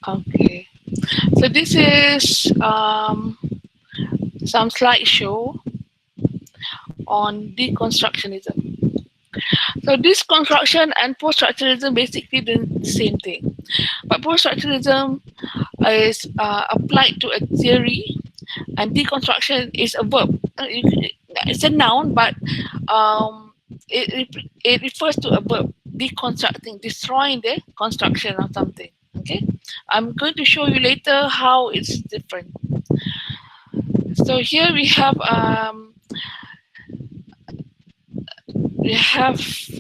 Okay. So this is some slideshow on deconstructionism. So deconstruction and post-structuralism basically the same thing. But post-structuralism is applied to a theory, and deconstruction is a verb. It's a noun, but it refers to a verb, deconstructing, destroying the construction of something. Okay, I'm going to show you later how it's different. So here we have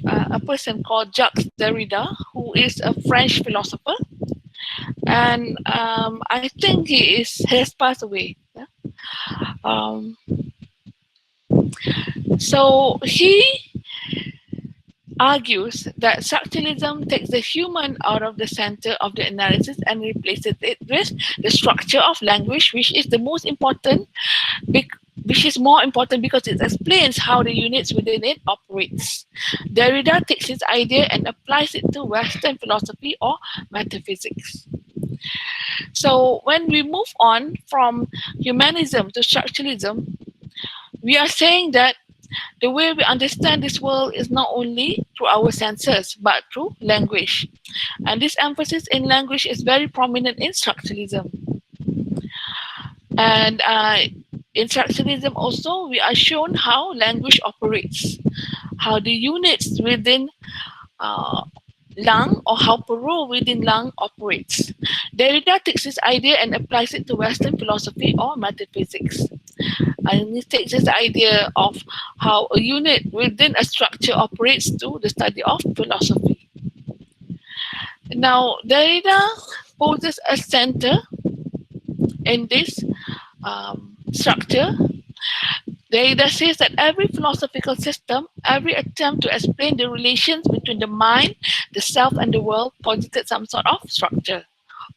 a person called Jacques Derrida, who is a French philosopher, and I think he has passed away. Yeah? Um, so he argues that structuralism takes the human out of the center of the analysis and replaces it with the structure of language, which is the most important, which is more important because it explains how the units within it operates. Derrida takes his idea and applies it to Western philosophy or metaphysics. So when we move on from humanism to structuralism, we are saying that the way we understand this world is not only through our senses, but through language. And this emphasis in language is very prominent in structuralism. And in structuralism also, we are shown how language operates, how the units within Lang or how Perot within Lang operates. Derrida takes this idea and applies it to Western philosophy or metaphysics. And he takes this idea of how a unit within a structure operates to the study of philosophy. Now, Derrida poses a center in this structure. Derrida says that every philosophical system, every attempt to explain the relations between the mind, the self, and the world posited some sort of structure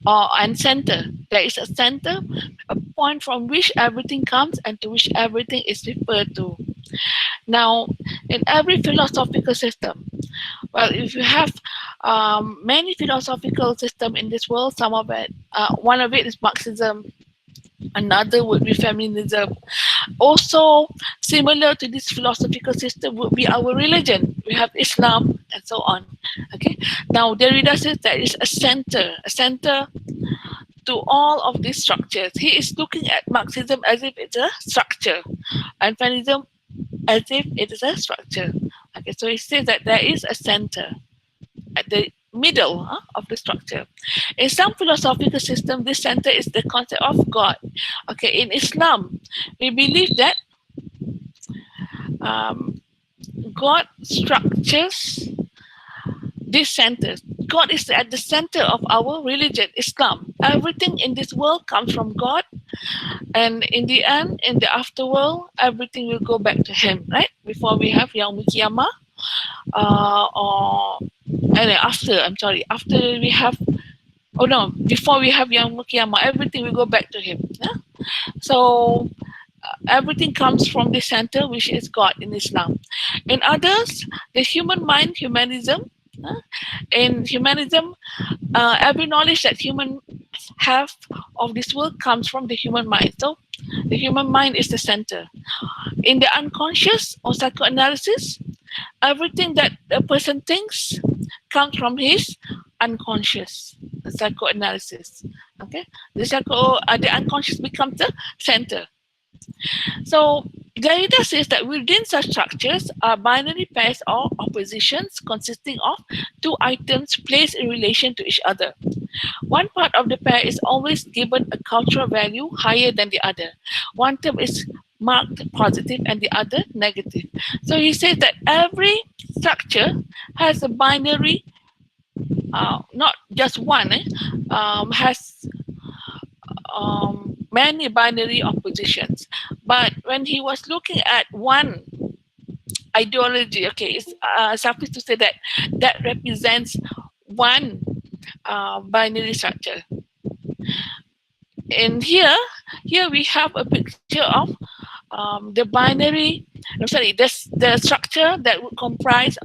and center. There is a center, a point from which everything comes and to which everything is referred to. Now, in every philosophical system, well, if you have many philosophical systems in this world, some of it, one of it is Marxism, another would be feminism. Also, similar to this philosophical system would be our religion. We have Islam and so on. Okay. Now, Derrida says there is a center to all of these structures. He is looking at Marxism as if it's a structure, and feminism as if it is a structure. Okay, so he says that there is a center at the middle of the structure. In some philosophical system, this center is the concept of God. Okay, in Islam, we believe that God structures these centers. God is at the center of our religion, Islam. Everything in this world comes from God, and in the end, in the afterworld, everything will go back to Him, right? Before we have Yaumul Qiyamah, after we have, before we have Yaumul Qiyamah, everything will go back to Him. Yeah? So everything comes from the center, which is God in Islam. In others, the human mind, humanism. In humanism, every knowledge that humans have of this world comes from the human mind. So the human mind is the center. In the unconscious or psychoanalysis, everything that a person thinks comes from his unconscious psychoanalysis. Okay, the unconscious becomes the center. So Derrida says that within such structures are binary pairs or oppositions consisting of two items placed in relation to each other. One part of the pair is always given a cultural value higher than the other. One term is marked positive and the other negative. So he says that every structure has a binary, not just one, has many binary oppositions. But when he was looking at one ideology, okay, it's suffice to say that that represents one binary structure. And here we have a picture of the structure that would comprise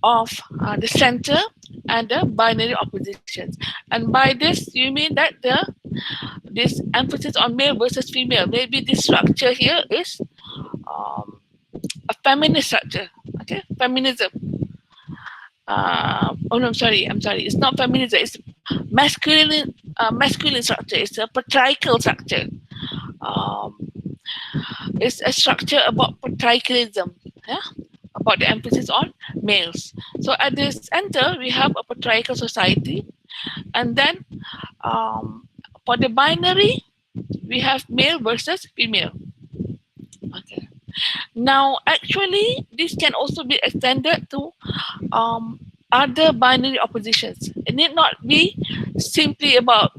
of the center and the binary oppositions. And by this, you mean that this emphasis on male versus female. Maybe this structure here is um, a feminist structure. Okay, feminism. Oh no, I'm sorry. It's not feminism. It's masculine structure. It's a patriarchal structure. Um, it's a structure about patriarchalism. Yeah, about the emphasis on males. So at the center, we have a patriarchal society, and then for the binary, we have male versus female. Okay. Now, actually, this can also be extended to other binary oppositions. It need not be simply about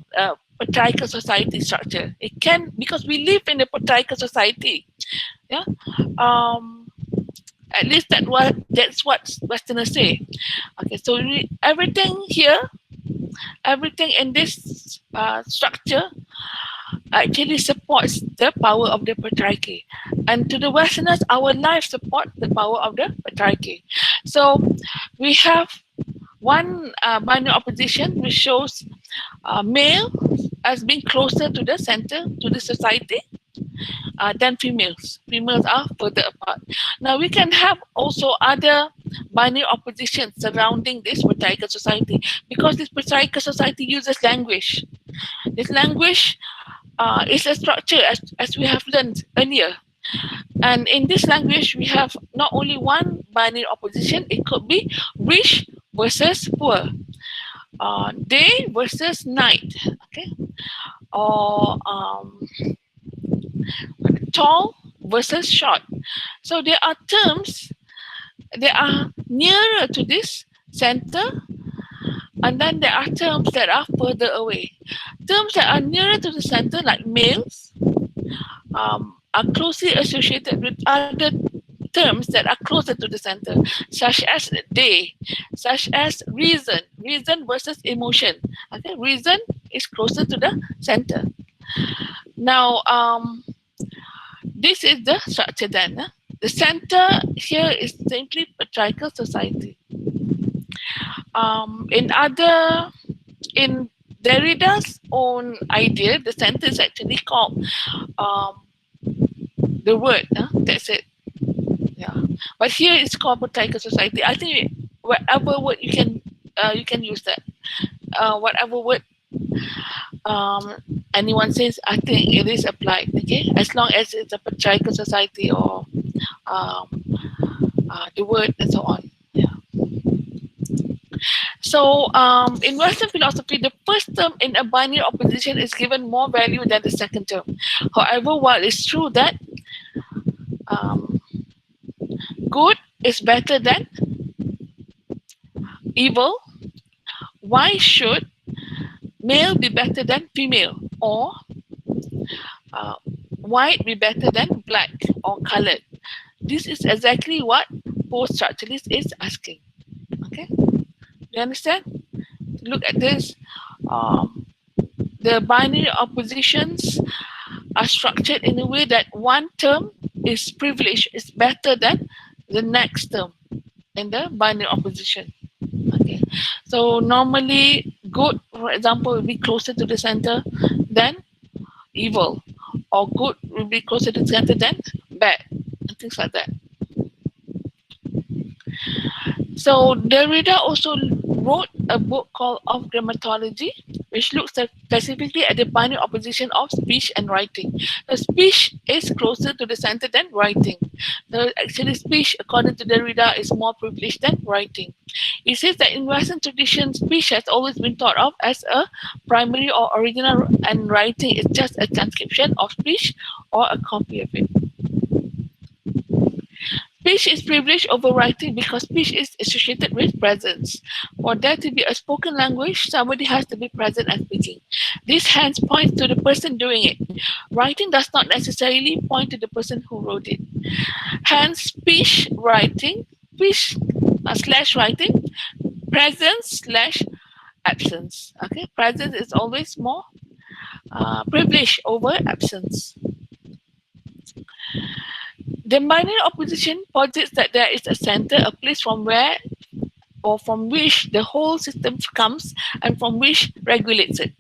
patriarchal society structure. It can, because we live in a patriarchal society. Yeah. Um, at least that's what Westerners say. Okay. So everything here, everything in this structure actually supports the power of the patriarchy. And to the Westerners, our life supports the power of the patriarchy. So we have one binary opposition which shows male as being closer to the center, to the society, than females. Females are further apart. Now we can have also other binary oppositions surrounding this patriarchal society, because this patriarchal society uses language. This language is a structure as we have learned earlier. And in this language, we have not only one binary opposition, it could be rich versus poor, day versus night, okay, or tall versus short. So there are terms that are nearer to this center, and then there are terms that are further away. Terms that are nearer to the center, like males, are closely associated with other terms that are closer to the center, such as day, such as reason versus emotion. Okay, reason is closer to the center. Now, this is the structure then. The center here is simply patriarchal society. In Derrida's own idea, the center is actually called the word. That's it. Yeah, but here it's called patriarchal society. I think whatever word you can use that. Whatever word anyone says, I think it is applied. Okay, as long as it's a patriarchal society or the word and so on. Yeah. So in Western philosophy, the first term in a binary opposition is given more value than the second term. However, while it's true that good is better than evil, why should male be better than female, or white be better than black or colored? This is exactly what post-structuralist is asking. Okay, you understand? Look at this. The binary oppositions are structured in a way that one term is privileged, is better than the next term in the binary opposition. Okay, so normally good, for example, will be closer to the center than evil, or good will be closer to the center than bad, and things like that. So Derrida also wrote a book called Of Grammatology, which looks specifically at the binary opposition of speech and writing. The speech is closer to the center than writing. Actually, speech, according to Derrida, is more privileged than writing. He says that in Western tradition, speech has always been thought of as a primary or original, and writing is just a transcription of speech or a copy of it. Speech is privileged over writing because speech is associated with presence. For there to be a spoken language, somebody has to be present and speaking. This hence points to the person doing it. Writing does not necessarily point to the person who wrote it. Hence, speech slash writing, presence slash absence. Okay, presence is always more privileged over absence. The binary opposition posits that there is a center, a place from where or from which the whole system comes and from which regulates it.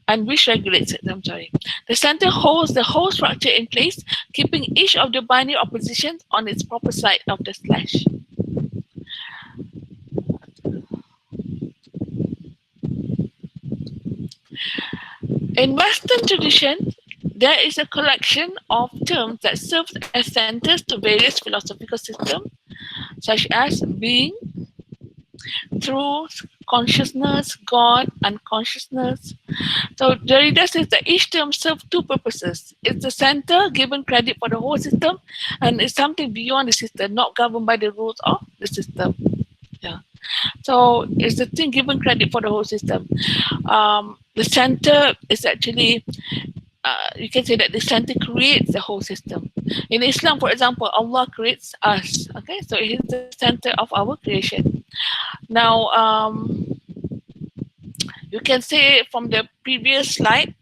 I'm sorry. The center holds the whole structure in place, keeping each of the binary oppositions on its proper side of the slash. In Western tradition, there is a collection of terms that serve as centers to various philosophical systems, such as being, truth, consciousness, God, unconsciousness. So Derrida says that each term serves two purposes. It's the center given credit for the whole system, and it's something beyond the system, not governed by the rules of the system. Yeah. So it's the thing given credit for the whole system. The center is actually, you can say that the center creates the whole system. In Islam, for example, Allah creates us. Okay, so it is the center of our creation. Now, you can say from the previous slide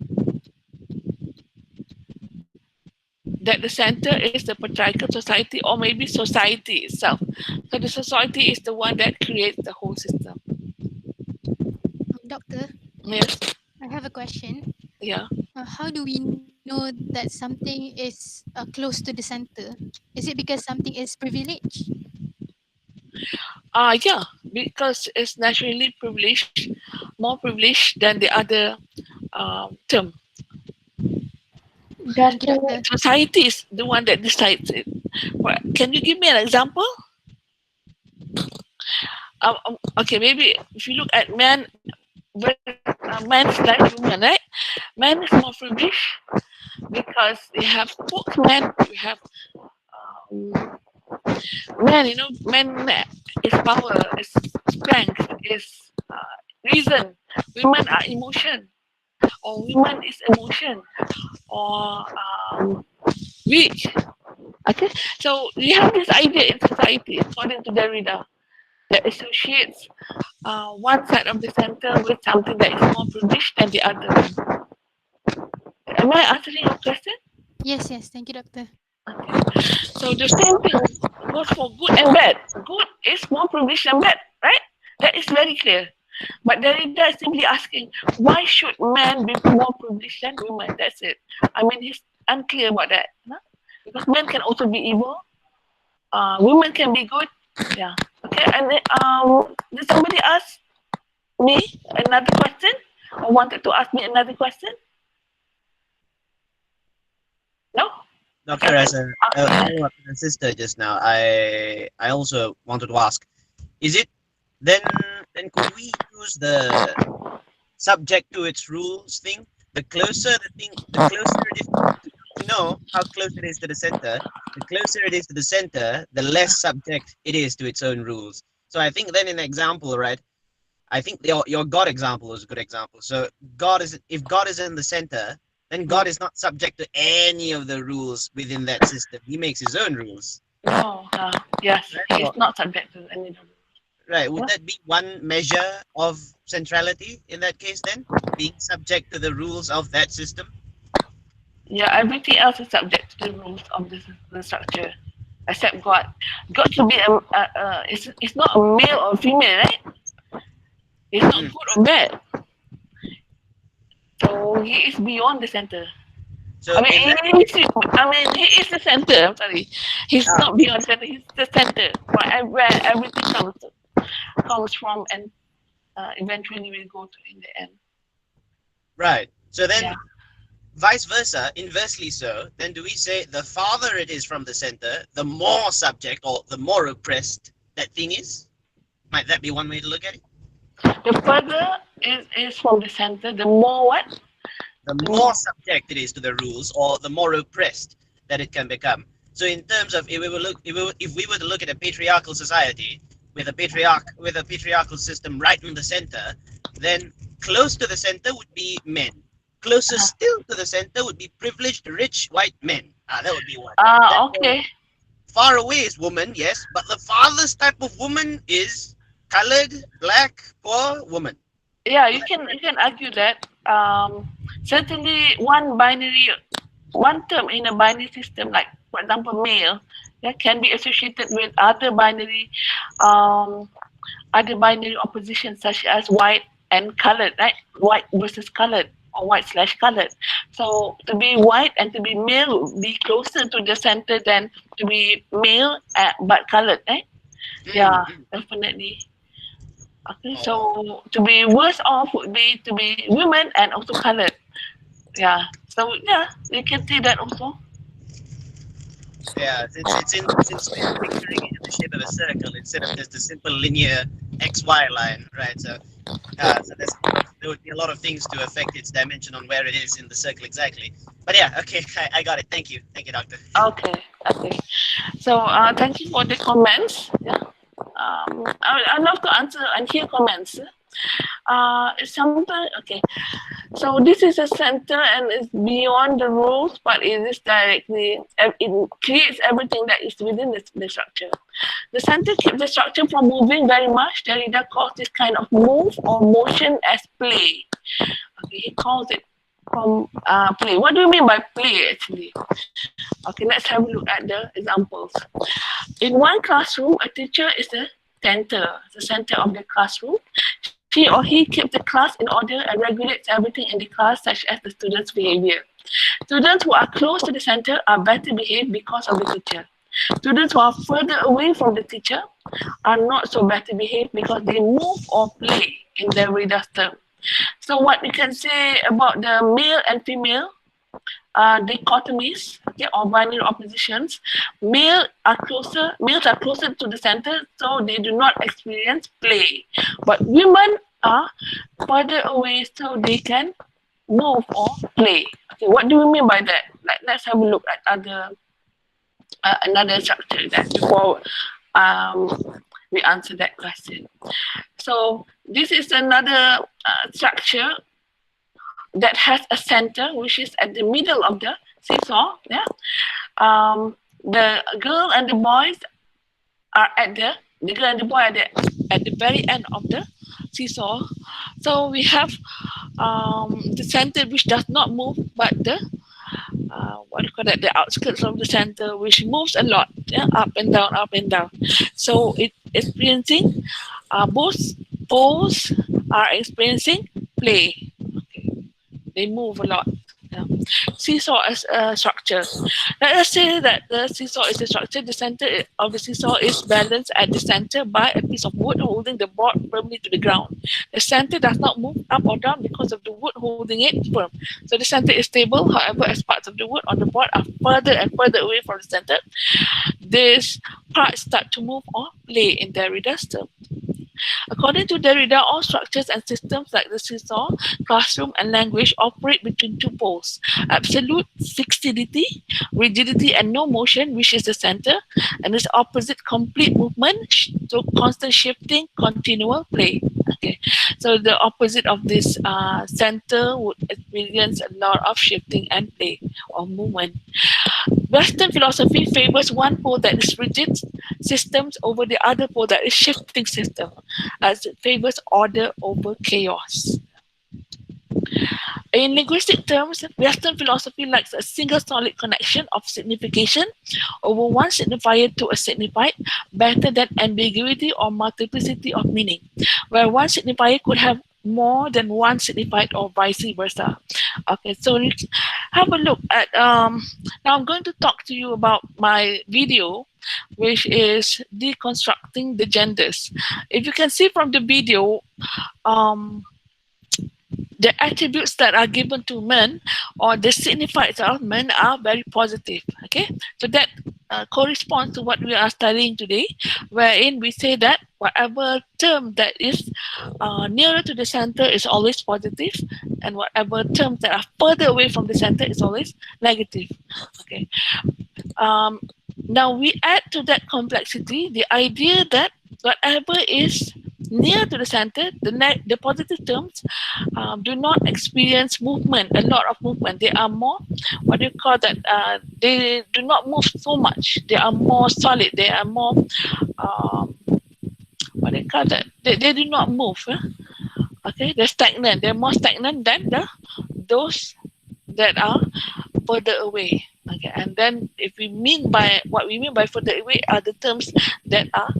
that the center is the patriarchal society or maybe society itself. So the society is the one that creates the whole system. Doctor, Yes. I have a question. Yeah. How do we know that something is close to the center? Is it because something is privileged? Yeah, because it's naturally privileged, more privileged than the other term. Thank you, Then Doctor. society is the one that decides it. Can you give me an example? Okay, maybe if you look at men, men slash women, right? Men is more privileged because they have spokesmen. We have um, men. You know, men is power, is strength, is reason. Women are emotion, or women is emotion, or weak. Okay, so we have this idea in society, according to Derrida, that associates one side of the center with something that is more privileged than the other. Am I answering your question? Yes, yes. Thank you, Doctor. Okay. So the same thing goes for good and bad. Good is more privileged than bad, right? That is very clear. But Derrida is simply asking, why should men be more privileged than women? That's it. I mean, he's unclear about that. No? Because men can also be evil, women can be good. Yeah. Okay. And then, did somebody ask me another question or wanted to ask me another question? No? Doctor, Okay. as a follow up to the sister just now, I also wanted to ask: is it then could we use the subject to its rules thing? The closer it is to know how close it is to the center, the closer it is to the center, the less subject it is to its own rules. So I think then in example, right? I think your God example is a good example. So God is if God is in the center, then God is not subject to any of the rules within that system. He makes his own rules. No. Yes. Right? He is Or, not subject to any of them. right. Would No? that be one measure of centrality in that case then? Being subject to the rules of that system? Yeah. Everything else is subject to the rules of the structure, except God. God should be it's not a male or female, right? It's not Mm. good or bad. So he is beyond the center. So in that I mean, he is the center. I'm sorry, he's not okay. beyond center. He's the center where everything comes from, and eventually will go to in the end. Right. So then Yeah. vice versa, inversely so, then do we say the farther it is from the center, the more subject or the more oppressed that thing is? Might that be one way to look at it? The further is from the center, the more what? The The more more. subject it is to the rules or the more oppressed that it can become. So in terms of if we were to look at a patriarchal society with a patriarchal system right in the center, then close to the center would be men. Closer still to the center would be privileged, rich, white men. That would be one. Then Okay. far away is woman, yes, but the farthest type of woman is colored, black, poor woman. Yeah, Would that be you can argue that. Certainly, one term in a binary system, like for example, male, yeah, can be associated with other binary. Um, other binary oppositions such as white and colored, right? White versus colored or white slash colored. So to be white and to be male would be closer to the center than to be male but colored, right? Yeah, Mm-hmm. definitely. Okay, Oh, so to be worse off would be to be women and also colored. Yeah. So yeah, you can see that also. yeah. Since we're picturing it in the shape of a circle instead of just a simple linear XY line, right? So there would be a lot of things to affect its dimension on where it is in the circle exactly. But yeah, okay, I got it. Thank you, doctor. Okay. Okay. So thank you for the comments. Yeah. I'd love to answer and hear comments. Sometimes okay. So this is a center and it's beyond the rules, but it is directly it creates everything that is within the structure. The center keeps the structure from moving very much. Derrida calls this kind of move or motion as play. Okay, he calls it from play. What do you mean by play actually? Okay, let's have a look at the examples. In one classroom, a teacher is the center of the classroom. She or he keeps the class in order and regulates everything in the class, such as the students' behavior. Students who are close to the center are better behaved because of the teacher. Students who are further away from the teacher are not so better behaved because they move or play in the reader's term. So what we can say about the male and female dichotomies, okay, or binary oppositions, males are closer to the center, so they do not experience play. But women are further away, so they can move or play. Okay, what do we mean by that? Let's have a look at another structure that before we answer that question. So this is another structure that has a center, which is at the middle of the seesaw. Yeah, the girl and the boys are at the girl and the boy are at the very end of the seesaw. So we have the center which does not move, but the what do you call that? The outskirts of the center, which moves a lot, yeah, up and down, up and down. So it experiencing both poles are experiencing play. Okay. They move a lot. Yeah. Seesaw as a structure. Let us say that the seesaw is a structure. The center of the seesaw is balanced at the center by a piece of wood holding the board firmly to the ground. The center does not move up or down because of the wood holding it firm. So the center is stable. However, as parts of the wood on the board are further and further away from the center, these parts start to move or play in Derrida's term. According to Derrida, all structures and systems like the seesaw, classroom, and language operate between two poles: absolute fixity, rigidity, and no motion, which is the center, and its opposite, complete movement, so constant shifting, continual play. Okay, so the opposite of this center would experience a lot of shifting and play or movement. Western philosophy favors one pole that is rigid systems over the other pole that is shifting system, as it favors order over chaos. In linguistic terms, Western philosophy likes a single solid connection of signification over one signifier to a signified better than ambiguity or multiplicity of meaning, where one signifier could have more than one signified or vice versa. Okay, so have a look at now I'm going to talk to you about my video, which is deconstructing the genders. If you can see from the video, um the attributes that are given to men or the signifiers of men are very positive. Okay, so that corresponds to what we are studying today, wherein we say that whatever term that is nearer to the center is always positive, and whatever terms that are further away from the center is always negative. Okay, um, now we add to that complexity the idea that whatever is near to the center, the positive terms do not experience movement, a lot of movement. They are more, what do you call that? They do not move so much. They are more solid. They are more, what do you call that? They do not move. Okay, they're stagnant. They're more stagnant than those that are further away. Okay, and then if we mean by what we mean by further away are the terms that are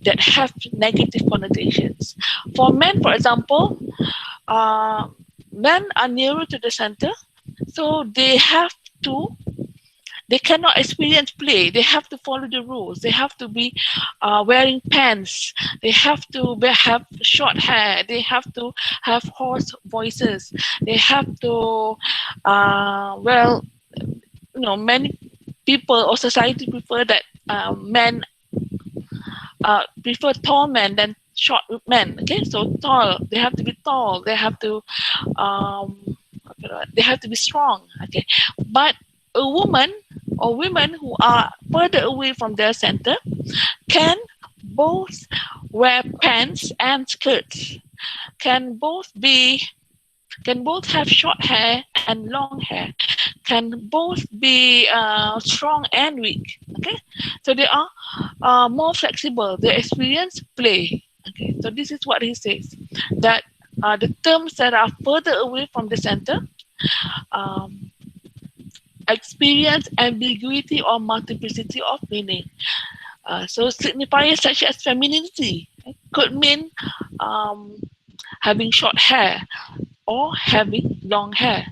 that have negative connotations. For men, for example, uh, men are nearer to the center, so they cannot experience play. They have to follow the rules. They have to be wearing pants. They have to have short hair. They have to have hoarse voices. They have to, well, many people or society prefer that men prefer tall men than short men. Okay, so tall. They have to be tall. Um, they have to be strong. Okay, but a woman or women who are further away from their center can both wear pants and skirts. Can both be can both have short hair and long hair, can both be strong and weak. Okay, so they are more flexible. They experience play. Okay, so this is what he says, that the terms that are further away from the center um, experience ambiguity or multiplicity of meaning. So signifiers such as femininity could mean um, having short hair or having long hair.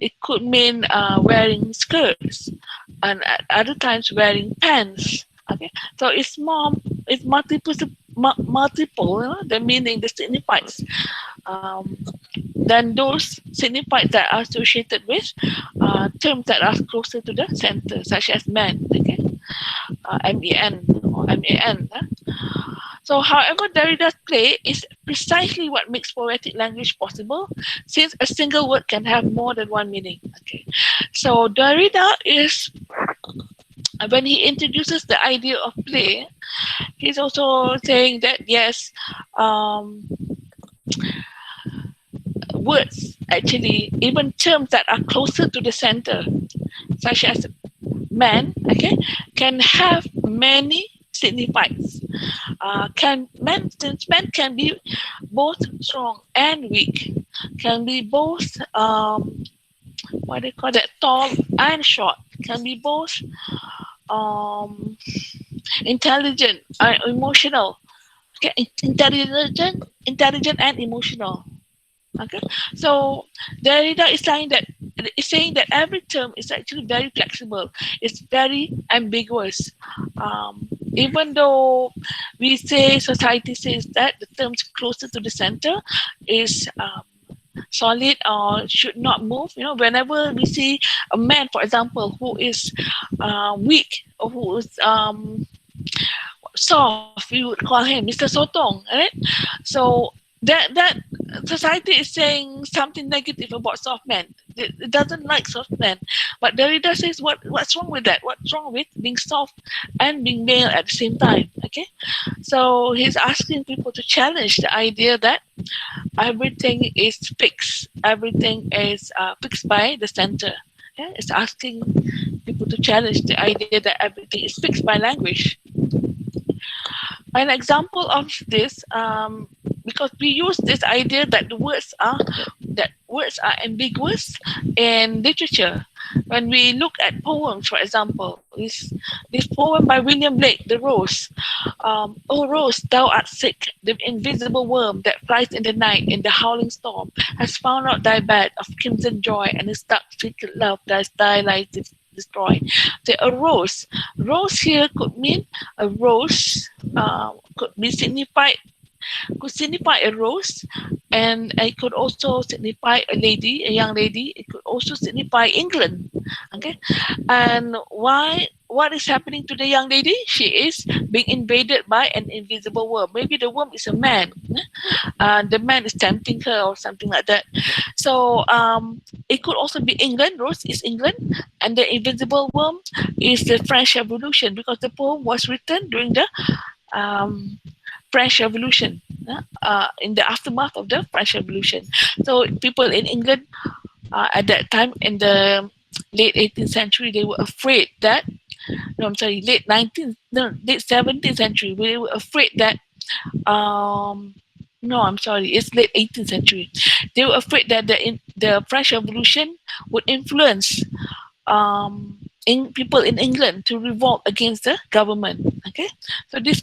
It could mean wearing skirts, and at other times wearing pants. Okay, so it's multiple, the meaning, the signifies, um, than those signifies that are associated with terms that are closer to the center, such as man. Okay, men or man. So, however, Derrida's play is precisely what makes poetic language possible, since a single word can have more than one meaning. Okay, so Derrida is, when he introduces the idea of play, he's also saying that yes, words actually, even terms that are closer to the center, such as man, okay, can have many signifies. Since men can be both strong and weak, can be both what they call that, tall and short, can be both um, intelligent, emotional, okay, intelligent and emotional. Okay, so Derrida is saying that every term is actually very flexible. It's very ambiguous. Even though we say, society says that the terms closer to the center is solid or should not move. Whenever we see a man, for example, who is weak or who is soft, we would call him Mr. Sotong, right? So that society is saying something negative about soft men. It doesn't like soft men. But Derrida says, what's wrong with that? What's wrong with being soft and being male at the same time? Okay, so he's asking people to challenge the idea that everything is fixed. Everything is fixed by the center. Okay? It's asking people to challenge the idea that everything is fixed by language. An example of this, because we use this idea that words are ambiguous in literature. When we look at poems, for example, this poem by William Blake, The Rose. "O rose, thou art sick. The invisible worm that flies in the night in the howling storm has found out thy bed of crimson joy, and its dark secret love thy starlight destroy." So a rose. Rose here could mean a rose, could signify a rose, and it could also signify a lady, a young lady. It could also signify England. Okay, and what is happening to the young lady? She is being invaded by an invisible worm. Maybe the worm is a man, and the man is tempting her or something like that. So it could also be England. Rose is England, and the invisible worm is the French Revolution, because the poem was written during the French Revolution, in the aftermath of the French Revolution. So people in England at that time, in the late 18th century, they were afraid that, no, I'm sorry, late 17th century, they were afraid that, no, I'm sorry, it's late 18th century. They were afraid that the French Revolution would influence people in England to revolt against the government. Okay, so this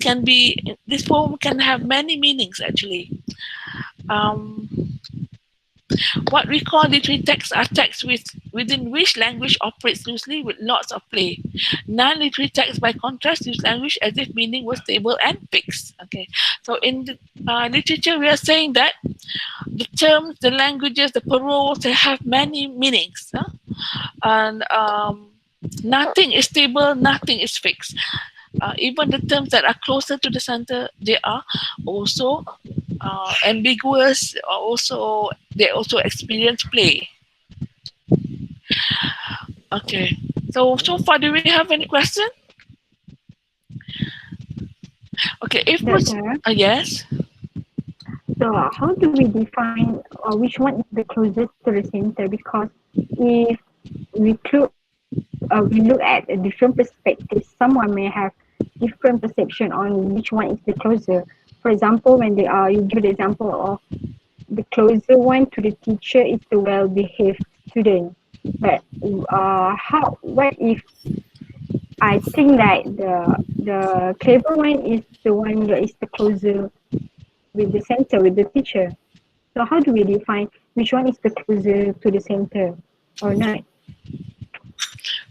poem can have many meanings actually. Um, what we call literary texts are texts within which language operates loosely with lots of play. Non-literary texts, by contrast, use language as if meaning was stable and fixed. Okay, so in the, literature, we are saying that the terms, the languages, the paroles, they have many meanings, huh? And nothing is stable, nothing is fixed. Even the terms that are closer to the center, they are also ambiguous. Also, they also experience play. Okay. So far, do we have any question? Okay. If was Doctor, yes. so how do we define which one is the closest to the center? Because if we look at a different perspective, someone may have different perception on which one is the closer. For example, when they are, you give the example of the closer one to the teacher is the well-behaved student. But what if I think that the clever one is the one that is the closer with the center, with the teacher. So how do we define which one is the closer to the center or not?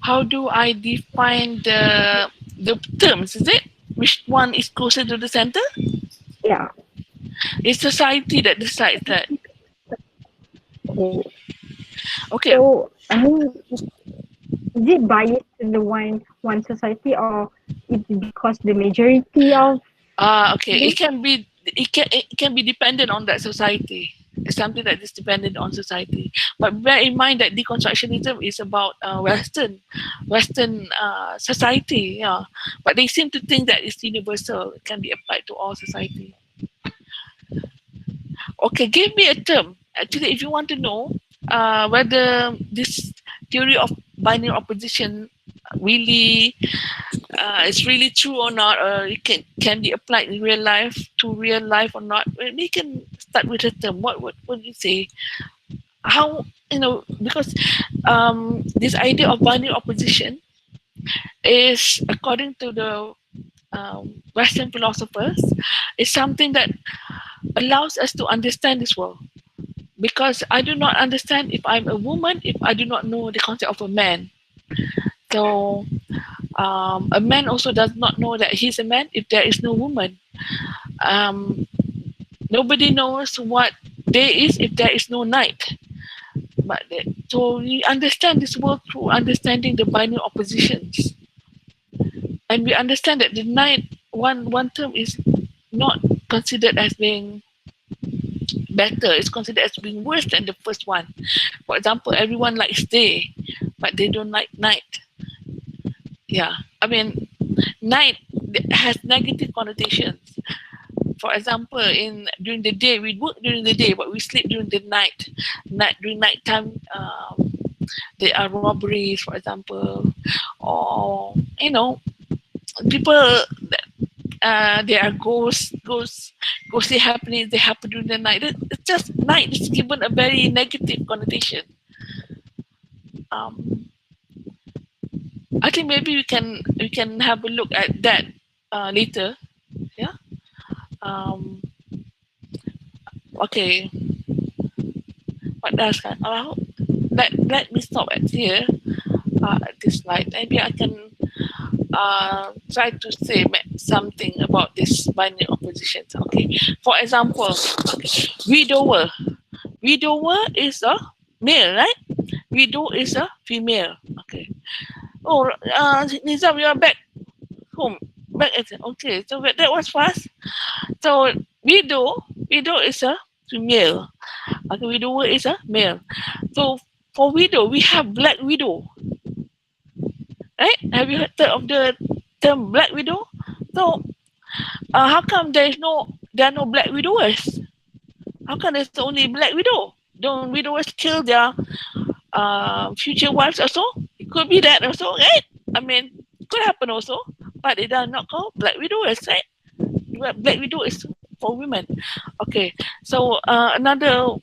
How do I define the terms? Is it which one is closer to the center? Yeah. It's society that decides that. Okay. Okay. So I mean, is it biased to the one society, or it's because the majority of Okay. them? It can be dependent on that society. It's something that is dependent on society. But bear in mind that deconstructionism is about Western society. Yeah. But they seem to think that it's universal. It can be applied to all society. Okay, give me a term. Actually, if you want to know whether this theory of binary opposition really is really true or not, or it can be applied in real life to real life or not, we can start with a term. What would you say? How, because this idea of binary opposition is, according to the Western philosophers, is something that allows us to understand this world. Because I do not understand if I'm a woman if I do not know the concept of a man. So a man also does not know that he's a man if there is no woman. Um, Nobody knows what day is if there is no night. So we understand this world through understanding the binary oppositions, and we understand that the night one term is not considered as being better. It's considered as being worse than the first one. For example, everyone likes day, but they don't like night. Yeah, I mean, night has negative connotations. For example, during the day we work during the day, but we sleep during the night. During night time, there are robberies, for example, or people. There are ghostly happenings. They happen during the night. It's just night is given a very negative connotation. Um, I think maybe we can have a look at that later. Yeah. Um, okay. What else? Let me stop at here. At this slide. Maybe I can try to say something about this binary oppositions. Okay. For example, okay, widower. Widower is a male, right? Widow is a female. Okay. Oh, Nizam, you are back home. Back at okay. So that was fast. So widow is a female. Okay, widower is a male. So for widow, we have black widow. Right? Have you heard of the term black widow? So how come there are no black widowers? How come there's only black widow? Don't widowers kill their future wives also? It could be that also, right? I mean, it could happen also, but they are not called black widowers, right? Black widow is for women. Okay, so another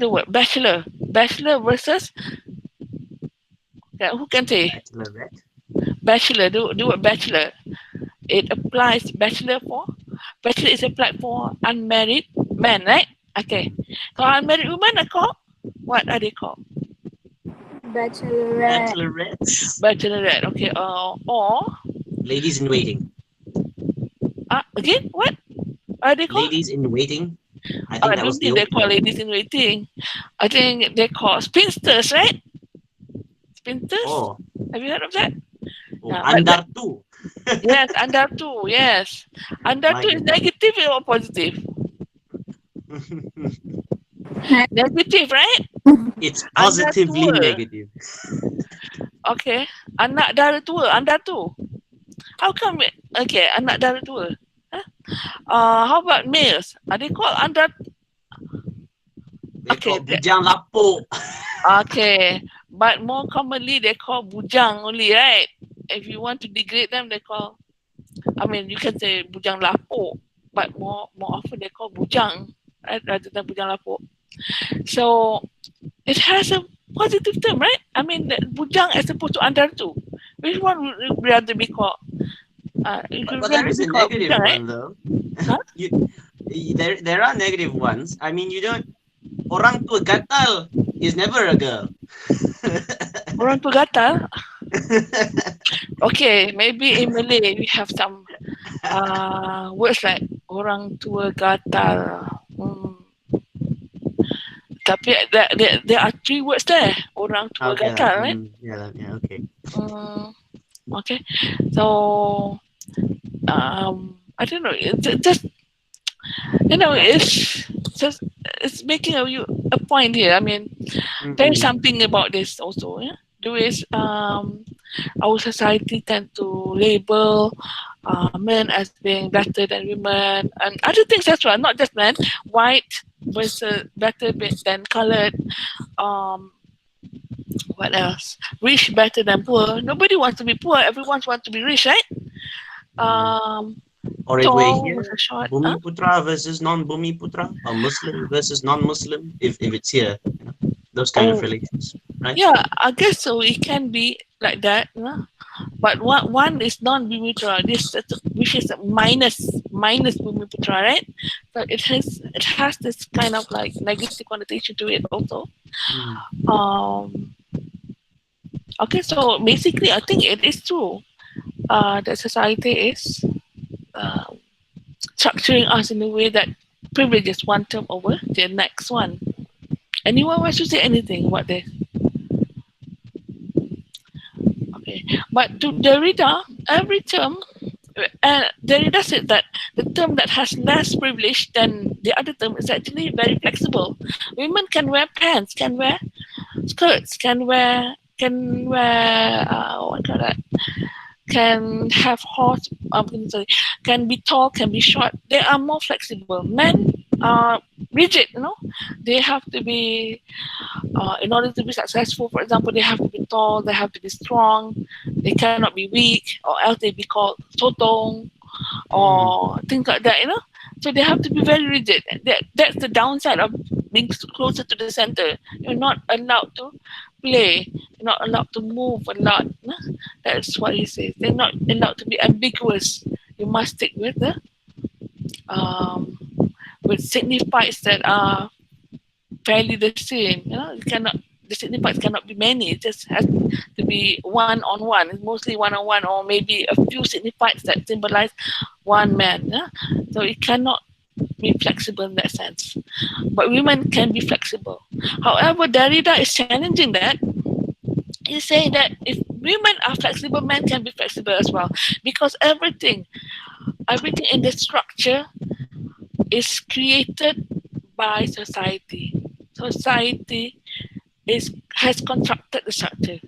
word, bachelor. Bachelor versus Who can say? Bachelorette. Bachelor. Do a bachelor. It applies bachelor is applied for unmarried men, right? Okay. So unmarried women are called, what are they called? Bachelorette. Bachelorettes. Bachelorette. Okay. Or Ladies in waiting. again, what are they called? Ladies in waiting. I I think that don't was the think they old call term. ladies in waiting. I think they call spinsters, right? Spinsters. Oh, Have you heard of that? oh, But andar tu. yes, under two. Yes, under My two is goodness. negative or positive? Negative, right? It's Under positively tua. negative. Okay. Anak dara tua, under two. How come? Okay, anak dara tua. Huh? How about males? Are they called under? They Okay, call bujang lapuk. okay. But more commonly, they call bujang only, right? If you want to degrade them, they call. I mean, you can say bujang lapuk, but more often they call bujang, right, rather than bujang lapuk. So it has a positive term, right? I mean, bujang as opposed to under two. Which one would you rather be called? It But would there rather is be a called negative bujang, right? one though. Huh? There are negative ones. I mean, you don't. Orang tua gatal is never a girl. Orang tua gatal. Okay, maybe in Malay we have some words like orang tua gatal. Tapi there are three words there. Orang tua Okay. gatal, right? Yeah. Okay. Okay. So I don't know. It's just it's just it's making a point here. I mean, there's something about this also. Yeah. There is our society tend to label men as being better than women and other things as well. Not just men. White versus better than colored. Um, what else? Rich better than poor. Nobody wants to be poor. Everyone wants to be rich, right? Or if we're Tall here, versus short. Bumi Putra versus non-Bumi Putra, or Muslim versus non-Muslim, if it's here, those kind of Oh, relations, right? yeah, I guess so. It can be like that, you know? But one is non-Bhumiputera, which is minus Bhumiputera, right? So it has this kind of like negative connotation to it also. Um, okay, so basically, I think it is true that society is uh, structuring us in a way that privileges one term over the next one. Anyone wants to say anything about this? Okay, but to Derrida, every term, Derrida said that the term that has less privilege than the other term is actually very flexible. Women can wear pants, can wear skirts, can wear what call that? Can have horse. Sorry, can be tall, can be short. They are more flexible. Men are rigid. They have to be in order to be successful, for example, they have to be tall, they have to be strong, they cannot be weak, or else they be called sotong, or things like that, So they have to be very rigid. That's the downside of being closer to the center. You're not allowed to play, you're not allowed to move a lot. That's what he says. They're not allowed to be ambiguous. You must stick um, with signifiers that are fairly the same. You cannot the signifiers cannot be many. It just has to be one on one. It's mostly one on one, or maybe a few signifiers that symbolize one man. So it cannot be flexible in that sense. But women can be flexible. However, Derrida is challenging that. He's saying that if women are flexible, men can be flexible as well, because everything in the structure is created by society. Society has constructed the structure.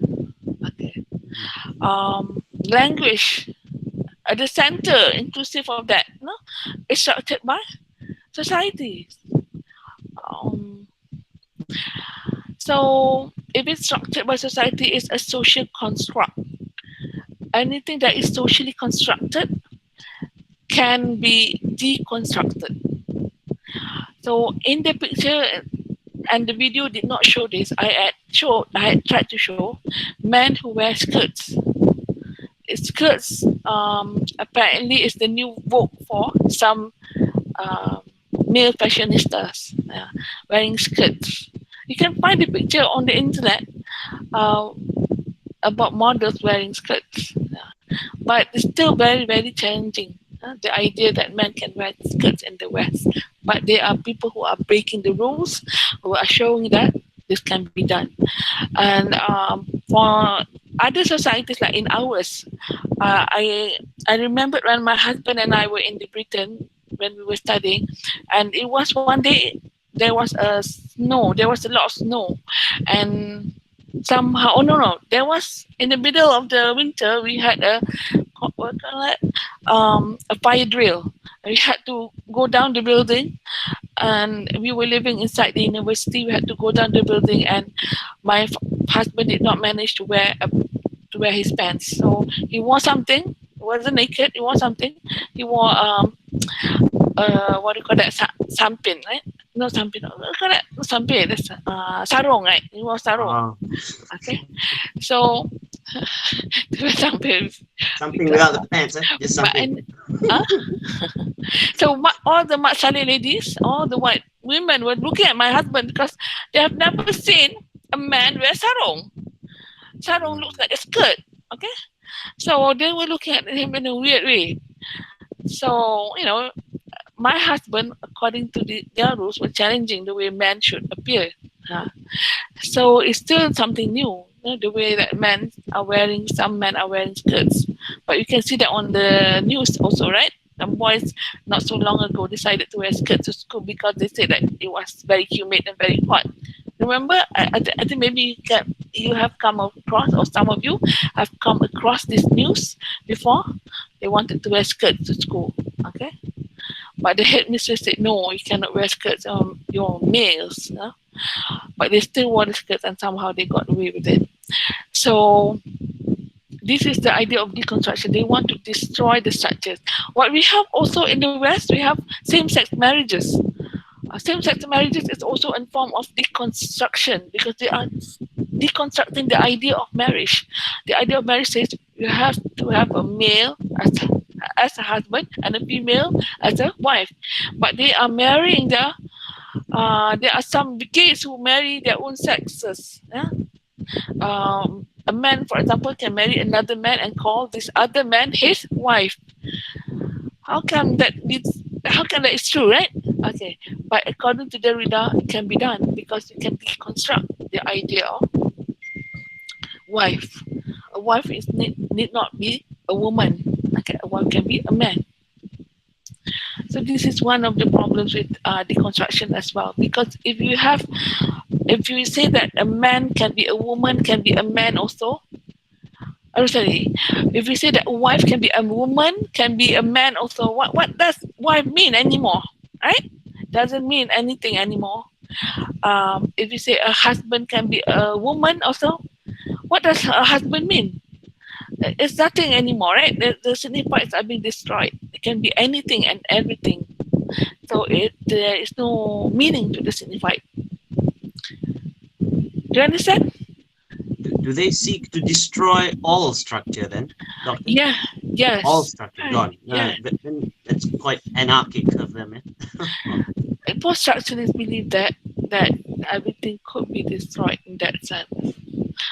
Okay. Language at the center, inclusive of that, is structured by society. Um, so if it's structured by society, it's a social construct. Anything that is socially constructed can be deconstructed. So in the picture, and the video did not show this. I had tried to show men who wear skirts. Skirts apparently is the new vogue for some um, male fashionistas wearing skirts. You can find the picture on the internet uh, about models wearing skirts. But it's still very, very challenging. The idea that men can wear skirts in the West. But there are people who are breaking the rules, who are showing that this can be done. And for other societies like in ours, I remembered when my husband and I were in the Britain when we were studying, and it was one day there was there was a lot of snow, and somehow there was in the middle of the winter we had a fire drill. We had to go down the building, and we were living inside the university. We had to go down the building, and my husband did not manage to wear his pants, so he wore something. He wasn't naked. He wore something. He wore what do you call that? Sampin, right? No sampin. What do you call that? No sampin. That's sarong, right? He wore sarong. Okay, so sampin. Something without the pants, just something. So all the Mat Salleh ladies, all the white women were looking at my husband because they have never seen a man wear sarong. Sarong looks like a skirt, okay? So they were looking at him in a weird way. So, my husband, according to their rules, were challenging the way men should appear. So it's still something new, the way that some men are wearing skirts. But you can see that on the news also, right? Some boys not so long ago decided to wear skirts to school because they said that it was very humid and very hot. Remember, I think maybe you have come across, or some of you have come across this news before. They wanted to wear skirts to school, okay? But the headmistress said, no, you cannot wear skirts, you're males. But they still wore the skirts, and somehow they got away with it. So this is the idea of deconstruction. They want to destroy the structures. What we have also in the West, we have same-sex marriages. Same-sex marriages is also a form of deconstruction because they are deconstructing the idea of marriage. The idea of marriage says you have to have a male as a husband and a female as a wife. But they are marrying there are some gays who marry their own sexes. A man, for example, can marry another man and call this other man his wife. How come that is true, right? Okay, but according to Derrida, it can be done because you can deconstruct the idea of wife. A wife need not be a woman. Okay, a wife can be a man. So this is one of the problems with deconstruction as well. Because if you say that a man can be a woman, can be a man also. Oh, sorry. If you say that a wife can be a woman, can be a man also, what does wife mean anymore? Right? Doesn't mean anything anymore. If you say a husband can be a woman also, what does a husband mean? It's nothing anymore, right? The signifiers are being destroyed. It can be anything and everything. So there is no meaning to the signified. Do you understand? Do they seek to destroy all structure then, Doctor? Yeah, yes. All structure gone. Yeah. But then that's quite anarchic of them. Poststructuralists believe that everything could be destroyed in that sense.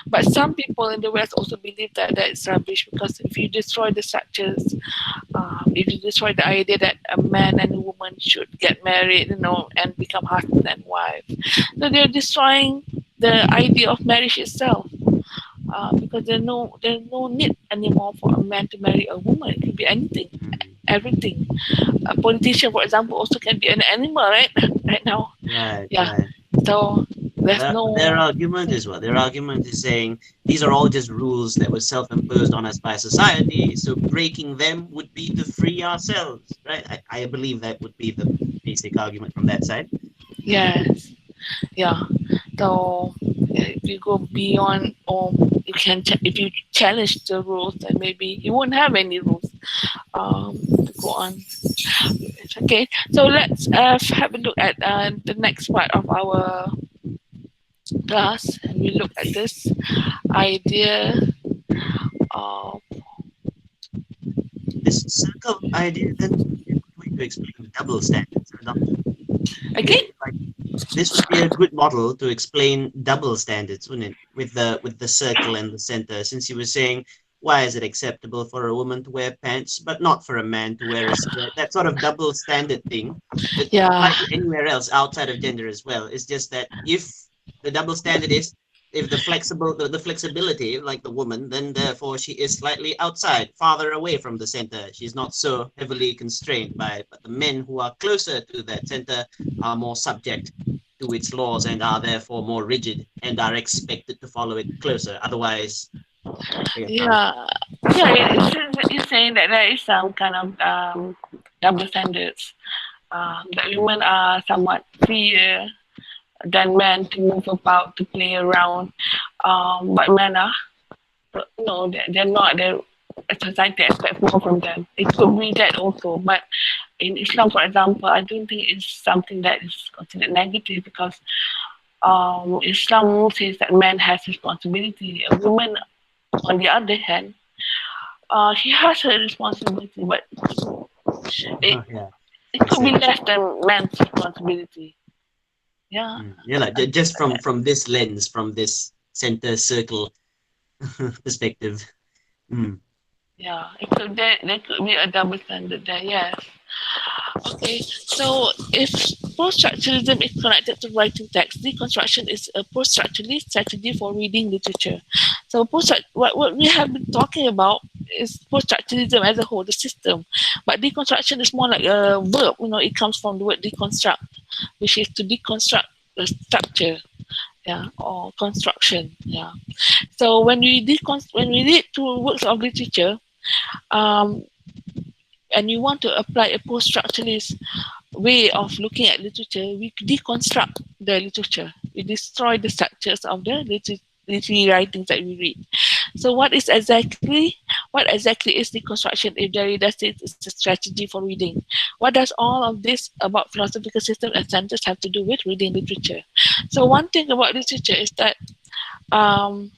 But some people in the West also believe that is rubbish because if you destroy the structures, if you destroy the idea that a man and a woman should get married, and become husband and wife, so they're destroying the idea of marriage itself. Because there's no need anymore for a man to marry a woman. It could be anything, everything. A politician, for example, also can be an animal, right? Right now. Right. Yeah. Right. So Their argument is what? Their argument is saying these are all just rules that were self-imposed on us by society, so breaking them would be to free ourselves, right? I believe that would be the basic argument from that side. Yes. Yeah. So if you go beyond, or you can, if you challenge the rules, then maybe you won't have any rules to go on. Okay. So let's have a look at the next part of our class, we look at this idea of This circle idea, then a good way to explain double standards. again. Like this would be a good model to explain double standards, wouldn't it? With the circle and the center, since you were saying why is it acceptable for a woman to wear pants but not for a man to wear a skirt? That sort of double standard thing that Yeah, applies to anywhere else outside of gender as well. It's just that if the double standard is if the flexibility like the woman, then therefore she is slightly outside, farther away from the center. She's not so heavily constrained by it. But the men who are closer to that center are more subject to its laws and are therefore more rigid and are expected to follow it closer. Otherwise, they can't. yeah, yeah. It's saying that there is some kind of double standards. That women are somewhat freer than men to move about, to play around. But men are, no, they're not. Society expects more from them. It could be that also. But in Islam, for example, I don't think it's something that is considered negative because Islam says that man has responsibility. A woman, on the other hand, she has her responsibility, but it, Yeah, it I could be see. less than man's responsibility. Yeah. Yeah, like just from this lens, from this center circle perspective. Mm. Yeah, there could be a double standard there, yes. Okay, so if post-structuralism is connected to writing text, deconstruction is a post-structuralist strategy for reading literature. So what we have been talking about is post-structuralism as a whole, the system. But deconstruction is more like a verb, it comes from the word deconstruct, which is to deconstruct the structure, yeah, or construction, yeah. So when we read through works of literature, um, and you want to apply a post-structuralist way of looking at literature, we deconstruct the literature. We destroy the structures of the literary writings that we read. So what exactly is deconstruction if Derrida says it's a strategy for reading? What does all of this about philosophical systems and centers have to do with reading literature? So one thing about literature is that um,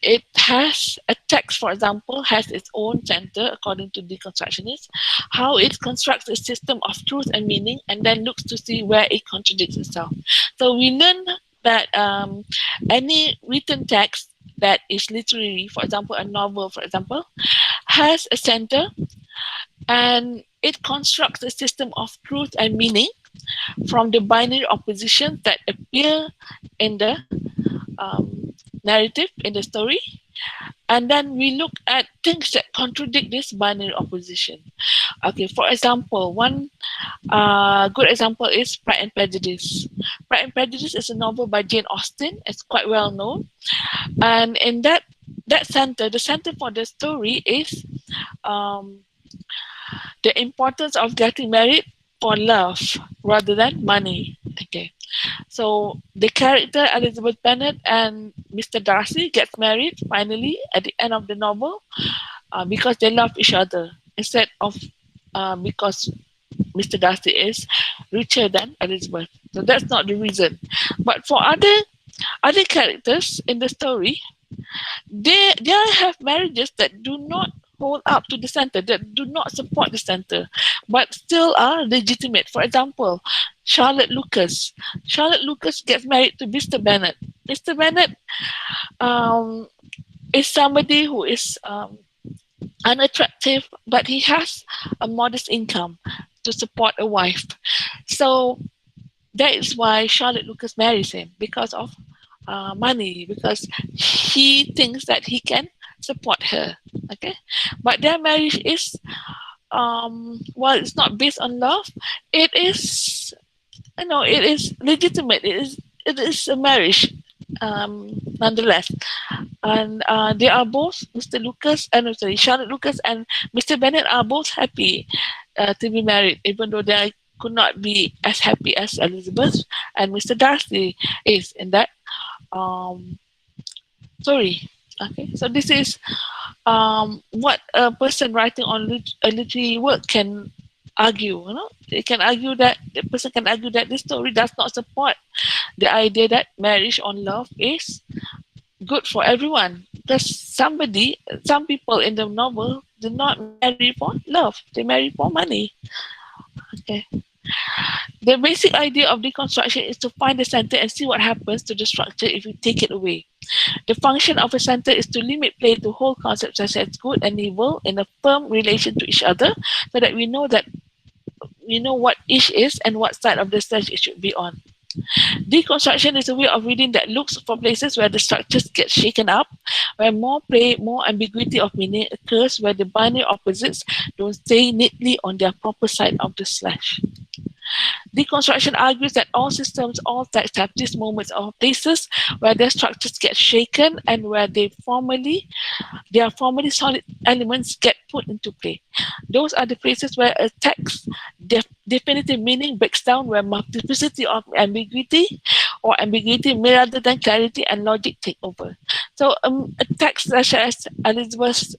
it has a text, for example, has its own center according to deconstructionists, how it constructs a system of truth and meaning and then looks to see where it contradicts itself. So we learn that any written text that is literary, for example, a novel, for example, has a center and it constructs a system of truth and meaning from the binary oppositions that appear in the narrative, in the story, and then we look at things that contradict this binary opposition. Okay, for example, one good example is Pride and Prejudice. Pride and Prejudice is a novel by Jane Austen. It's quite well known, and in that center, the center for the story is um, the importance of getting married for love rather than money. Okay, so the character Elizabeth Bennet and Mr. Darcy gets married finally at the end of the novel because they love each other instead of because Mr. Darcy is richer than Elizabeth. So that's not the reason. But for other characters in the story, they have marriages that do not hold up to the center, that do not support the center, but still are legitimate. For example, Charlotte Lucas. Charlotte Lucas gets married to Mr. Bennet. Mr. Bennet is somebody who is unattractive, but he has a modest income to support a wife. So that is why Charlotte Lucas marries him because of money, because he thinks that he can support her. Okay, but their marriage is well, it's not based on love. It is, it is legitimate. It is a marriage, nonetheless. And they are both Mr. Lucas and sorry, Charlotte Lucas and Mr. Bennet are both happy to be married, even though they could not be as happy as Elizabeth and Mr. Darcy is in that story. Okay, so this is what a person writing on a literary work can argue. They can argue that the person can argue that this story does not support the idea that marriage on love is good for everyone. Because some people in the novel do not marry for love; they marry for money. Okay. The basic idea of deconstruction is to find the center and see what happens to the structure if you take it away. The function of a center is to limit play to whole concepts such as good and evil in a firm relation to each other, so that we know what each is and what side of the sledge it should be on. Deconstruction is a way of reading that looks for places where the structures get shaken up, where more play, more ambiguity of meaning occurs, where the binary opposites don't stay neatly on their proper side of the slash. Deconstruction argues that all systems, all texts have these moments or places where their structures get shaken and where their formerly solid elements get put into play. Those are the places where a text definitive meaning breaks down, where multiplicity of ambiguity or ambiguity rather than clarity and logic take over. So a text such as Elizabeth's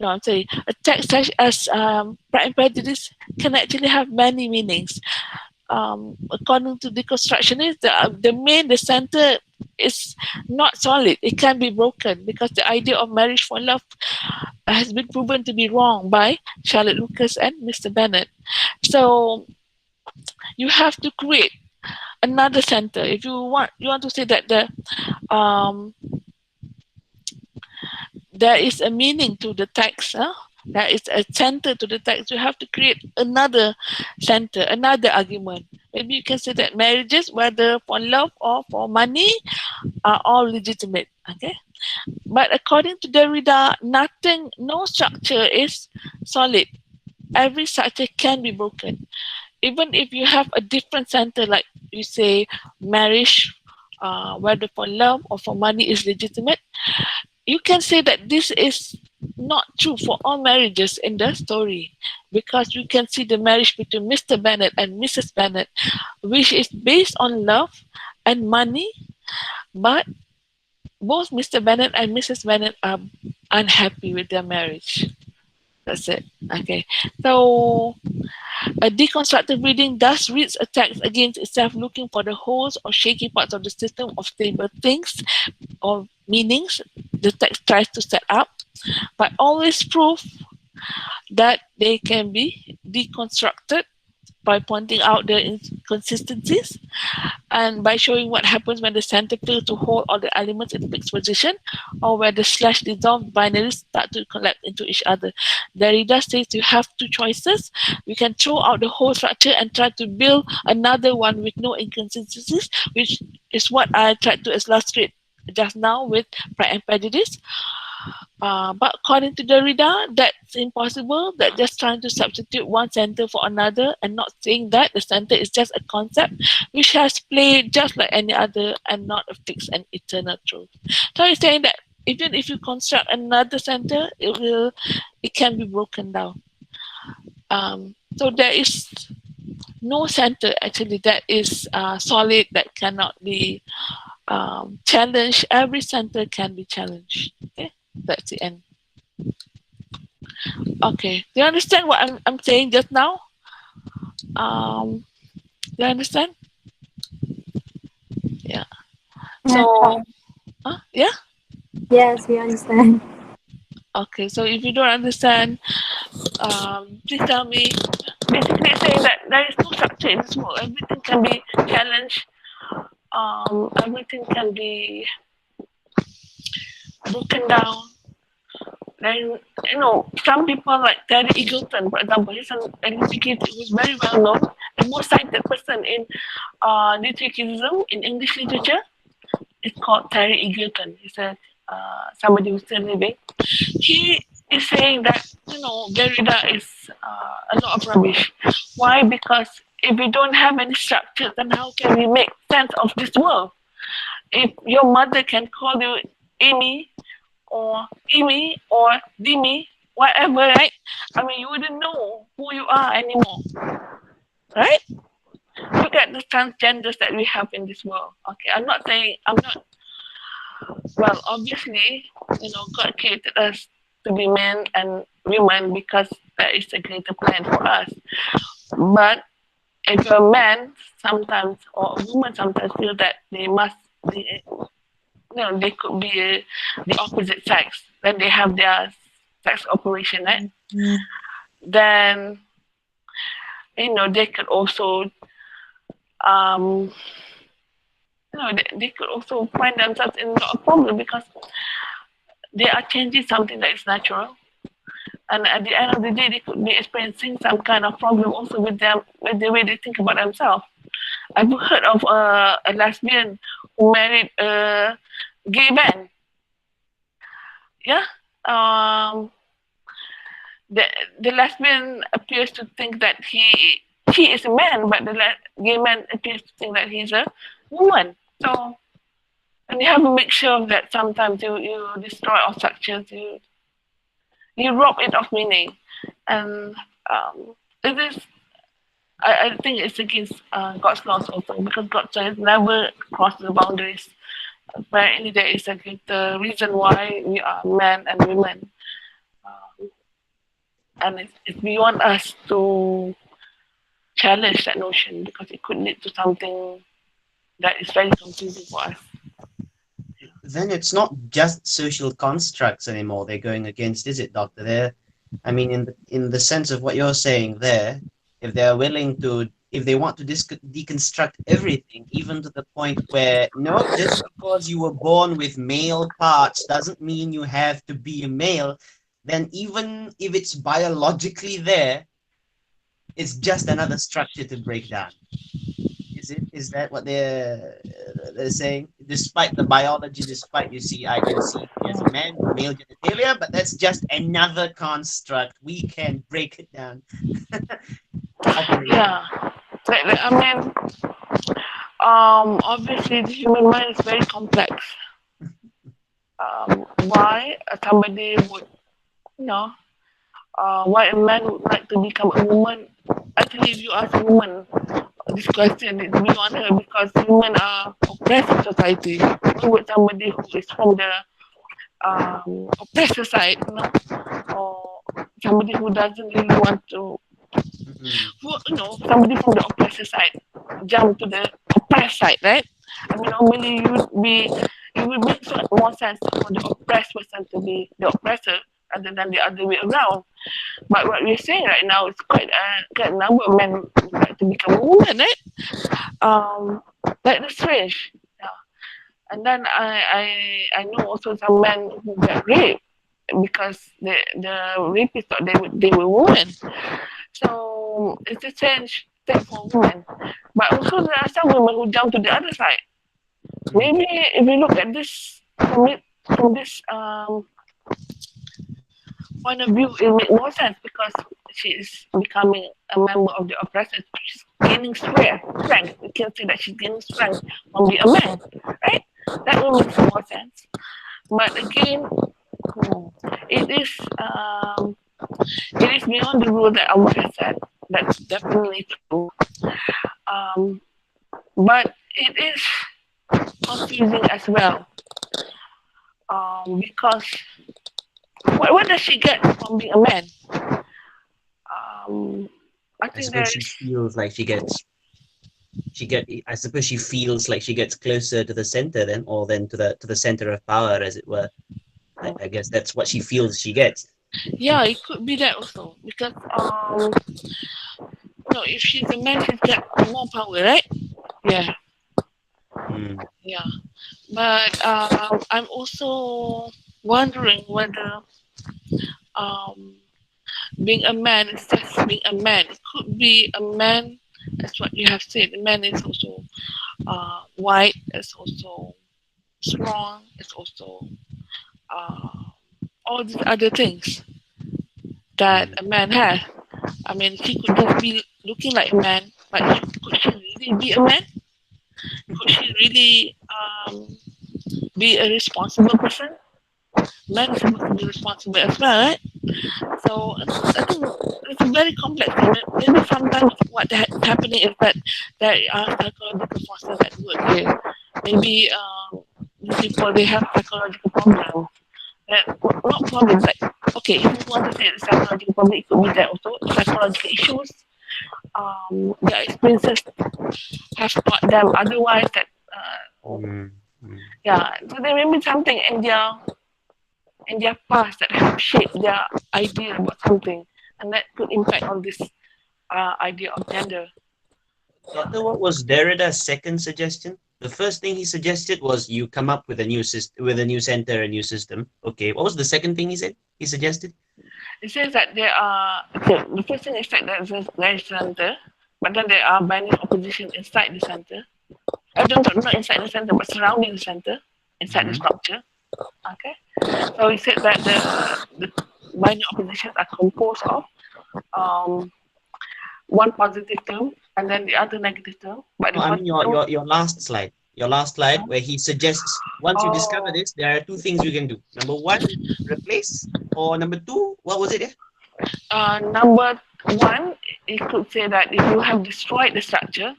no, I'm saying a text such as Pride and Prejudice can actually have many meanings. According to deconstructionists, the center is not solid. It can be broken because the idea of marriage for love has been proven to be wrong by Charlotte Lucas and Mr. Bennett. So you have to create another center. If you want to say that um, there is a meaning to the text. There is a center to the text. You have to create another center, another argument. Maybe you can say that marriages, whether for love or for money, are all legitimate. Okay, but according to Derrida, no structure is solid. Every structure can be broken, even if you have a different center, like you say, marriage, whether for love or for money is legitimate. You can say that this is not true for all marriages in the story, because you can see the marriage between Mr. Bennet and Mrs. Bennet, which is based on love and money, but both Mr. Bennet and Mrs. Bennet are unhappy with their marriage. That's it. Okay. So a deconstructive reading thus reads a text against itself, looking for the holes or shaky parts of the system of stable things or meanings the text tries to set up, but always prove that they can be deconstructed by pointing out the inconsistencies and by showing what happens when the center fails to hold all the elements in fixed position, or where the slash dissolved binaries start to collapse into each other. Derrida says you have two choices. You can throw out the whole structure and try to build another one with no inconsistencies, which is what I tried to illustrate just now with Pride and Prejudice. But according to Derrida, that's impossible. That just trying to substitute one center for another and not saying that the center is just a concept which has play just like any other and not a fixed and eternal truth. So he's saying that even if you construct another center, it can be broken down. So there is no center actually that is solid, that cannot be challenged. Every center can be challenged. Okay. That's the end. Okay. Do you understand what I'm saying just now? Do you understand? Yeah. So, yeah? Yes, we understand. Okay. So if you don't understand, please tell me. Basically saying that there is no structure in this world. Everything can be challenged. Everything can be broken down. Then, some people like Terry Eagleton, for example, he's an educator who's very well known, the most cited person in criticism in English literature. It's called Terry Eagleton. He's somebody who's still living. He is saying that, Derrida is a lot of rubbish. Why? Because if we don't have any structure, then how can we make sense of this world? If your mother can call you Amy, or Amy or Dimi, whatever, right? I mean, you wouldn't know who you are anymore, right? Look at the transgenders that we have in this world. Okay, well, obviously, God created us to be men and women because that is a greater plan for us. But if a man sometimes or a woman sometimes feel that they must be, they could be the opposite sex, then they have their sex operation, right? Then they could also um they could also find themselves in a problem because they are changing something that is natural, and at the end of the day they could be experiencing some kind of problem also with them, with the way they think about themselves. I've heard of a lesbian who married a gay man. Yeah. um the the lesbian appears to think that he is a man, but the gay man appears to think that he's a woman. So, and you have to make sure that sometimes you destroy all structures, you rob it of meaning, and it is. I think it's against God's laws also, because God says never cross the boundaries. Apparently, there is a greater reason why we are men and women, and it's beyond us to challenge that notion because it could lead to something that is very confusing for us. Then it's not just social constructs anymore they're going against, is it, Doctor? There, I mean, in the sense of what you're saying there, if they're willing to, if they want to deconstruct everything, even to the point where no, just because you were born with male parts doesn't mean you have to be a male. Then even if it's biologically there, it's just another structure to break down. Is that what they're saying? Despite the biology, despite, you see, I can see me as a man with male genitalia, but that's just another construct. We can break it down. How can we? Yeah, I mean, obviously the human mind is very complex. Why somebody would, you know, why a man would like to become a woman? Actually, if you ask a woman this question, it's beyond her because women are oppressed in society. Why would somebody who is from the oppressor side, or somebody who doesn't really want to, Mhm. somebody from the oppressor side jump to the oppressed side, right? I mean, normally it would make more sense for the oppressed person to be the oppressor rather than the other way around. But what we're saying right now is quite a number of men would like to become a woman, right? That's strange. Yeah. And then I know also some men who get raped because the rapist thought they were women. So it's a change thing for women. But also there are some women who jump to the other side. Maybe if we look at this from this point of view, it makes more sense because she is becoming a member of the oppressor. She's gaining strength. We can say that she's gaining strength from being a man, right? That will make more sense. But again, it is um, it is beyond the rule that Allah has said. That's definitely true. Um, but it is confusing as well, because what does she get from being a man? I I think suppose there she is. feels like I suppose she feels like she gets closer to the center then, or then to the center of power, as it were. I guess that's what she feels she gets. Yeah, it could be that also because if she's a man, she's got more power, right? Yeah, Mm. yeah. But I'm also wondering whether um, being a man is just being a man. It could be a man. That's what you have said. A man is also white. It's also strong. It's also uh, all these other things that Mm. a man has. I mean, she could just be looking like a man, but could she really be a man? Could she really be a responsible person? Man is supposed to be responsible as well, right? So I think it's a very complex thing. Maybe sometimes what happening is that there are psychological forces at work here. Maybe these people they have psychological problems. Not problems like okay, if you want to say that psychological problem, it could be that also psychological issues, their experiences have taught them otherwise that, Mm, mm. yeah, so there may be something in their past that have shaped their idea about something, and that could impact on this idea of gender. Doctor, what was Derrida's second suggestion? The first thing he suggested was you come up with a new system, with a new center, a new system. Okay, what was the second thing he said? He suggested. It says that there are, okay, the first thing is that there is center, but then there are binary opposition inside the center. I don't know, not inside the center, but surrounding the center, inside the Mhm. structure. Okay, so he said that the binary oppositions are composed of um, one positive term and then the other negative term. But No, the I mean positive term, your last slide. Your last slide where he suggests once you discover oh, this, there are two things you can do. Number one, replace, or number two, what was it? number one, it could say that if you have destroyed the structure,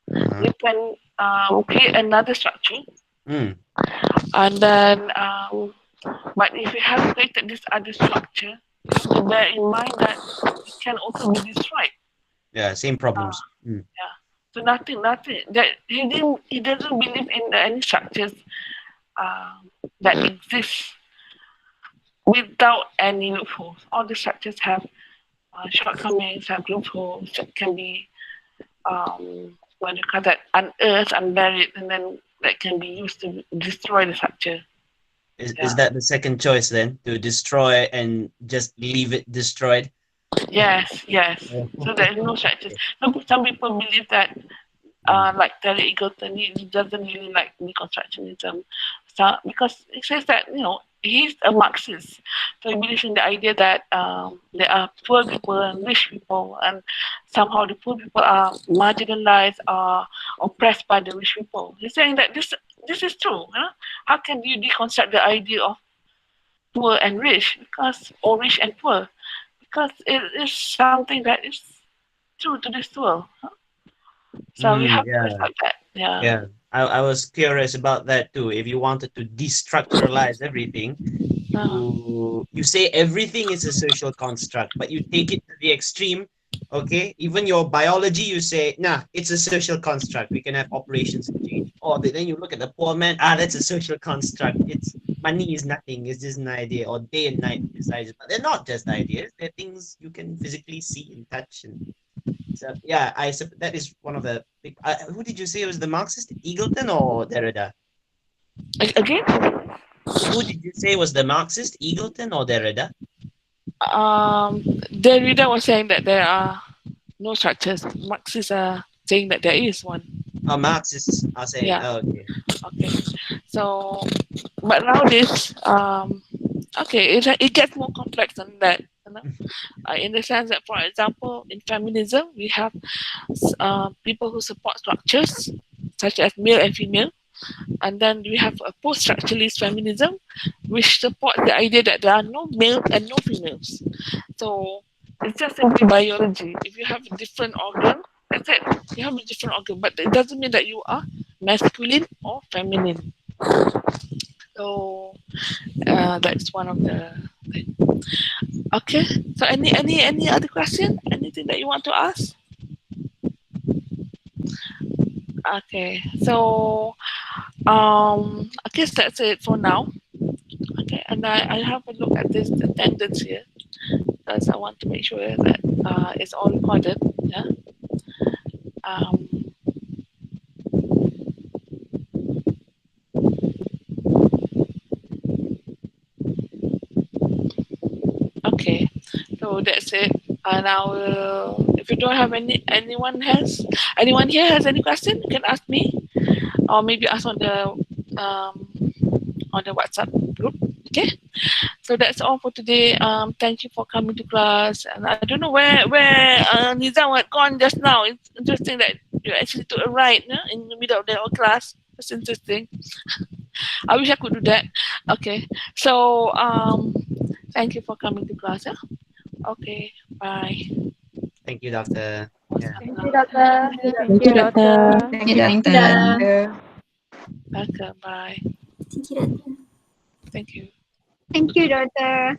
Uh-huh. you can create another structure, Mm. and then but if you have created this other structure, you have to bear in mind that it can also be destroyed. Yeah, same Uh, problems. Mm. yeah. So nothing. That he doesn't believe in any structures that exist without any loopholes. All the structures have shortcomings, have loopholes that can be what do you call that, unearthed, unburied, and then that can be used to destroy the structure. Is Yeah. that the second choice then? To destroy and just leave it destroyed? Yes, yes. Oh. So there is no structures. Some people believe that, like Terry Eagleton, he doesn't really like deconstructionism, so because it says that he's a Marxist, so he believes in the idea that there are poor people and rich people, and somehow the poor people are marginalized or oppressed by the rich people. He's saying that this is true. Huh? How can you deconstruct the idea of poor and rich or rich and poor? Because it is something that is true to this world. Huh? So we have to Yeah. accept that. Yeah. Yeah, I was curious about that too. If you wanted to destructuralize everything, Uh, you say everything is a social construct, but you take it to the extreme. Okay, even your biology, you say, nah, it's a social construct. We can have operations and change. Or then you look at the poor man, that's a social construct. It's money is nothing. It's just an idea. Or day and night is ideas, but they're not just ideas. They're things you can physically see and touch. And so yeah, that is one of the big. Who did you say was the Marxist? Eagleton or Derrida? again, Who did you say was the Marxist? Eagleton or Derrida? the reader was saying that there are no structures. Marxists are saying that there is one. Oh, Marxists are saying, Yeah. oh, okay. Okay. So, but nowadays, okay, it gets more complex than that. In the sense that, for example, in feminism, we have people who support structures such as male and female, and then we have a post-structuralist feminism, which supports the idea that there are no male and no females. So it's just simply biology. If you have a different organ, that's it. You have a different organ, but it doesn't mean that you are masculine or feminine. So that's one of the things. Okay. So any other question? Anything that you want to ask? Okay. So I guess that's it for now. Okay, and I have a look at this attendance here because I want to make sure that it's all recorded. Yeah. Um, okay, so that's it. And I will. If you don't have anyone here has any question, you can ask me, or maybe ask on the WhatsApp group. Okay. So that's all for today. Thank you for coming to class. And I don't know where Nizam had gone just now. It's interesting that you actually took a ride in the middle of the whole class. That's interesting. I wish I could do that. Okay. So thank you for coming to class. Yeah? Okay. Bye. Thank you, Doctor. Yeah. Thank you, Doctor. Thank you, Doctor. Thank you, Doctor. Okay. Bye. Thank you, Doctor. Thank you. Thank you, Doctor.